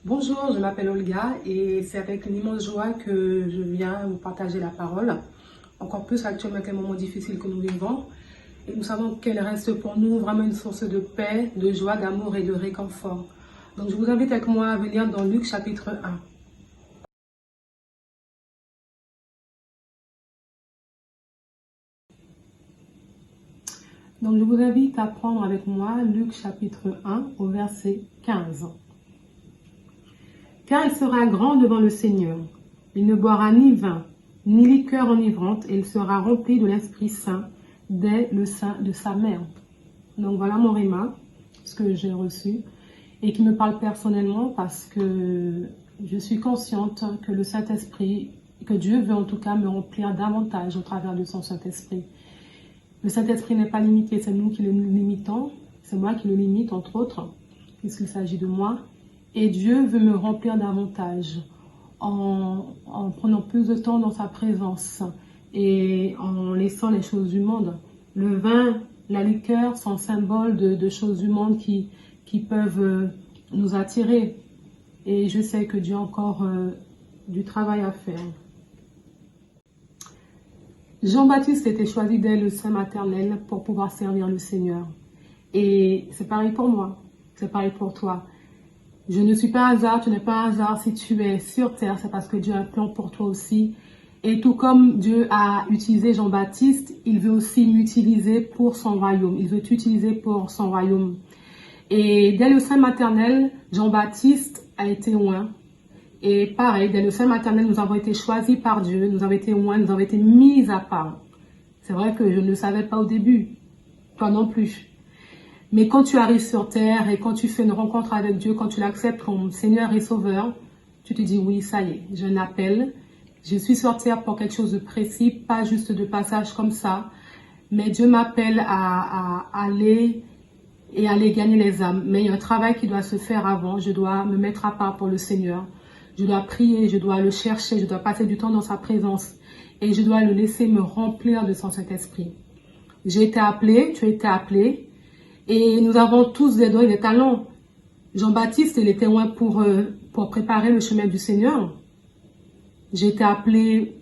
Bonjour, je m'appelle Olga et c'est avec une immense joie que je viens vous partager la parole. Encore plus actuellement avec les moments difficiles que nous vivons. Et nous savons qu'elle reste pour nous vraiment une source de paix, de joie, d'amour et de réconfort. Donc je vous invite avec moi à venir dans Luc chapitre 1. Donc je vous invite à prendre avec moi Luc chapitre 1 au verset 15. Car il sera grand devant le Seigneur. Il ne boira ni vin, ni liqueur enivrante, et il sera rempli de l'Esprit Saint dès le sein de sa mère. Donc voilà mon rhéma, ce que j'ai reçu, et qui me parle personnellement parce que je suis consciente que le Saint-Esprit, que Dieu veut en tout cas me remplir davantage au travers de son Saint-Esprit. Le Saint-Esprit n'est pas limité, c'est nous qui le limitons, c'est moi qui le limite entre autres, puisqu'il s'agit de moi. Et Dieu veut me remplir davantage en prenant plus de temps dans sa présence et en laissant les choses du monde. Le vin, la liqueur sont symboles de choses du monde qui peuvent nous attirer. Et je sais que Dieu a encore du travail à faire. Jean-Baptiste était choisi dès le sein maternel pour pouvoir servir le Seigneur. Et c'est pareil pour moi, c'est pareil pour toi. Je ne suis pas un hasard, tu n'es pas un hasard. Si tu es sur terre, c'est parce que Dieu a un plan pour toi aussi. Et tout comme Dieu a utilisé Jean-Baptiste, il veut aussi m'utiliser pour son royaume. Il veut t'utiliser pour son royaume. Et dès le sein maternel, Jean-Baptiste a été oint. Et pareil, dès le sein maternel, nous avons été choisis par Dieu, nous avons été oints, nous avons été mis à part. C'est vrai que je ne le savais pas au début, toi non plus. Mais quand tu arrives sur terre et quand tu fais une rencontre avec Dieu, quand tu l'acceptes comme Seigneur et Sauveur, tu te dis oui, ça y est, j'ai un appel. Je suis sur terre pour quelque chose de précis, pas juste de passage comme ça. Mais Dieu m'appelle à aller gagner les âmes. Mais il y a un travail qui doit se faire avant. Je dois me mettre à part pour le Seigneur. Je dois prier, je dois le chercher, je dois passer du temps dans sa présence. Et je dois le laisser me remplir de son Saint-Esprit. J'ai été appelé, tu as été appelé. Et nous avons tous des dons et des talents. Jean-Baptiste, il était loin pour préparer le chemin du Seigneur. J'ai été appelé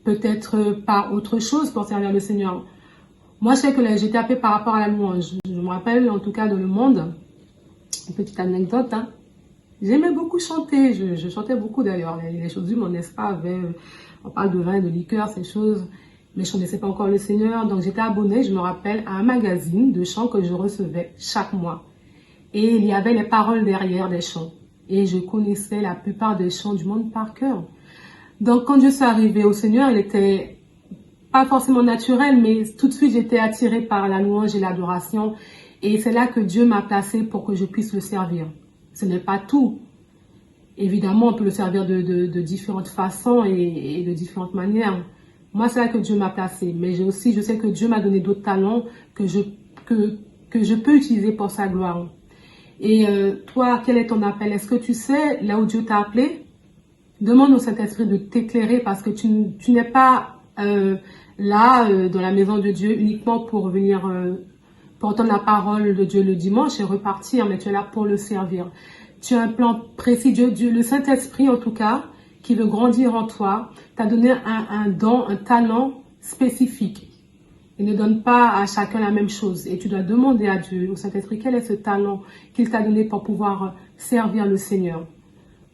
peut-être par autre chose pour servir le Seigneur. Moi, je sais que j'ai été appelé par rapport à la louange. Je me rappelle, en tout cas, dans le monde, une petite anecdote, hein. J'aimais beaucoup chanter. Je chantais beaucoup d'ailleurs. Les choses du monde, n'est-ce pas? On parle de vin, de liqueur, ces choses. Mais je ne connaissais pas encore le Seigneur. Donc j'étais abonnée, je me rappelle, à un magazine de chants que je recevais chaque mois. Et il y avait les paroles derrière des chants. Et je connaissais la plupart des chants du monde par cœur. Donc quand je suis arrivée au Seigneur, il était pas forcément naturel, mais tout de suite j'étais attirée par la louange et l'adoration. Et c'est là que Dieu m'a placée pour que je puisse le servir. Ce n'est pas tout. Évidemment, on peut le servir de différentes façons et de différentes manières. Moi, c'est là que Dieu m'a placé. Mais je sais que Dieu m'a donné d'autres talents que je peux utiliser pour sa gloire. Et toi, quel est ton appel? Est-ce que tu sais là où Dieu t'a appelé? Demande au Saint-Esprit de t'éclairer parce que tu n'es pas là dans la maison de Dieu uniquement pour venir pour entendre la parole de Dieu le dimanche et repartir, mais tu es là pour le servir. Tu as un plan précis. Dieu, le Saint-Esprit en tout cas, qui veut grandir en toi, t'a donné un don, un talent spécifique. Il ne donne pas à chacun la même chose. Et tu dois demander à Dieu, au Saint-Esprit, quel est ce talent qu'il t'a donné pour pouvoir servir le Seigneur.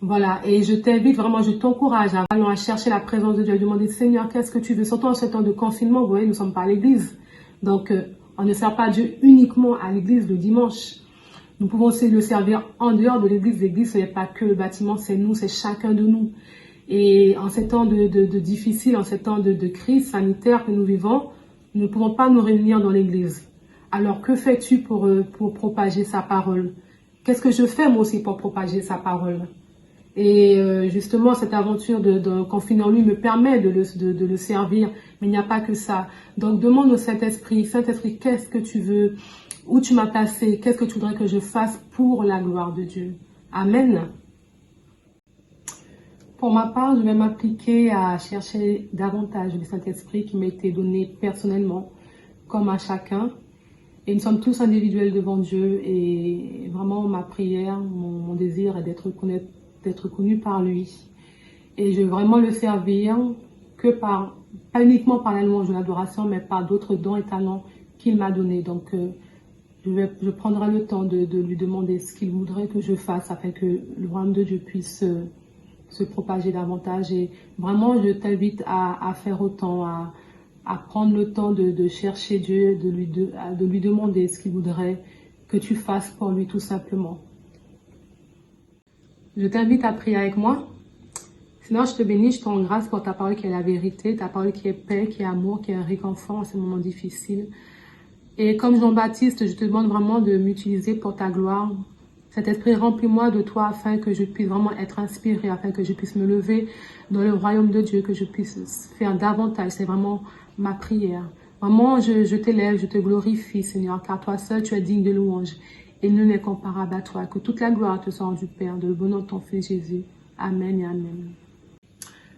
Voilà, et je t'invite vraiment, je t'encourage à chercher la présence de Dieu, à demander, Seigneur, qu'est-ce que tu veux? Surtout en ce temps de confinement, vous voyez, nous ne sommes pas à l'église. Donc, on ne sert pas Dieu uniquement à l'église le dimanche. Nous pouvons aussi le servir en dehors de l'église. L'église, ce n'est pas que le bâtiment, c'est nous, c'est chacun de nous. Et en ces temps de difficile, en ces temps de crise sanitaire que nous vivons, nous ne pouvons pas nous réunir dans l'église. Alors, que fais-tu pour propager sa parole? Qu'est-ce que je fais moi aussi pour propager sa parole? Et justement, cette aventure de confinement en lui me permet de le servir, mais il n'y a pas que ça. Donc, demande au Saint-Esprit, Saint-Esprit, qu'est-ce que tu veux? Où tu m'as placé? Qu'est-ce que tu voudrais que je fasse pour la gloire de Dieu? Amen. Pour ma part, je vais m'appliquer à chercher davantage le Saint-Esprit qui m'a été donné personnellement, comme à chacun. Et nous sommes tous individuels devant Dieu. Et vraiment, ma prière, mon désir est d'être d'être connu par lui. Et je veux vraiment le servir pas uniquement par la louange de l'adoration, mais par d'autres dons et talents qu'il m'a donnés. Donc, je prendrai le temps de lui demander ce qu'il voudrait que je fasse afin que le royaume de Dieu puisse se propager davantage. Et vraiment, je t'invite à faire autant, à prendre le temps de chercher Dieu, de lui demander ce qu'il voudrait que tu fasses pour lui tout simplement. Je t'invite à prier avec moi. Seigneur, je te bénis, je te rends grâce pour ta parole qui est la vérité, ta parole qui est paix, qui est amour, qui est un réconfort en ces moments difficiles. Et comme Jean-Baptiste, je te demande vraiment de m'utiliser pour ta gloire. Cet esprit, remplis-moi de toi afin que je puisse vraiment être inspiré, afin que je puisse me lever dans le royaume de Dieu, que je puisse faire davantage. C'est vraiment ma prière. Vraiment, je t'élève, je te glorifie, Seigneur, car toi seul, tu es digne de louange. Et nul n'est comparable à toi. Que toute la gloire te soit rendue, Père, de le bon nom de ton Fils Jésus. Amen et amen.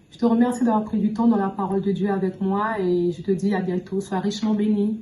Je te remercie d'avoir pris du temps dans la parole de Dieu avec moi et je te dis à bientôt. Sois richement béni.